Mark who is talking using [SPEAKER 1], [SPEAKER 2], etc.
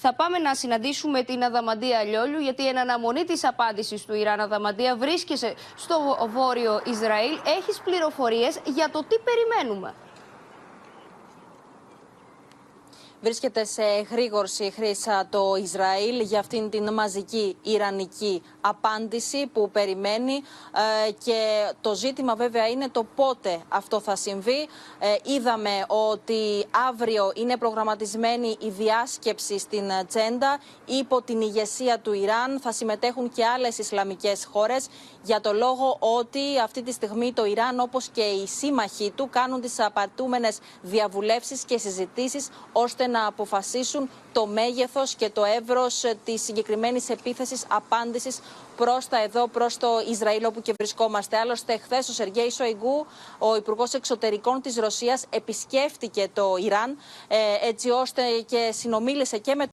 [SPEAKER 1] Θα πάμε να συναντήσουμε την Αδαμαντία Λιόλιου, γιατί εν αναμονή της απάντησης του Ιράν, Αδαμαντία, βρίσκεσαι στο βόρειο Ισραήλ. Έχεις πληροφορίες για το τι περιμένουμε?
[SPEAKER 2] Βρίσκεται σε γρήγορση, Χρύσα, το Ισραήλ για αυτήν την μαζική ιρανική απάντηση που περιμένει και το ζήτημα βέβαια είναι το πότε αυτό θα συμβεί. Είδαμε ότι αύριο είναι προγραμματισμένη η διάσκεψη στην Τζέντα υπό την ηγεσία του Ιράν. Θα συμμετέχουν και άλλες Ισλαμικές χώρες, για το λόγο ότι αυτή τη στιγμή το Ιράν, όπως και οι σύμμαχοί του, κάνουν τις απαιτούμενες διαβουλεύσεις και συζητήσεις ώστε να αποφασίσουν το μέγεθος και το εύρος της συγκεκριμένης επίθεσης απάντησης προς το Ισραήλ, όπου και βρισκόμαστε. Άλλωστε, χθες ο Σεργέη Σοϊγκού, ο Υπουργός Εξωτερικών της Ρωσίας, επισκέφτηκε το Ιράν, έτσι ώστε και συνομίλησε και με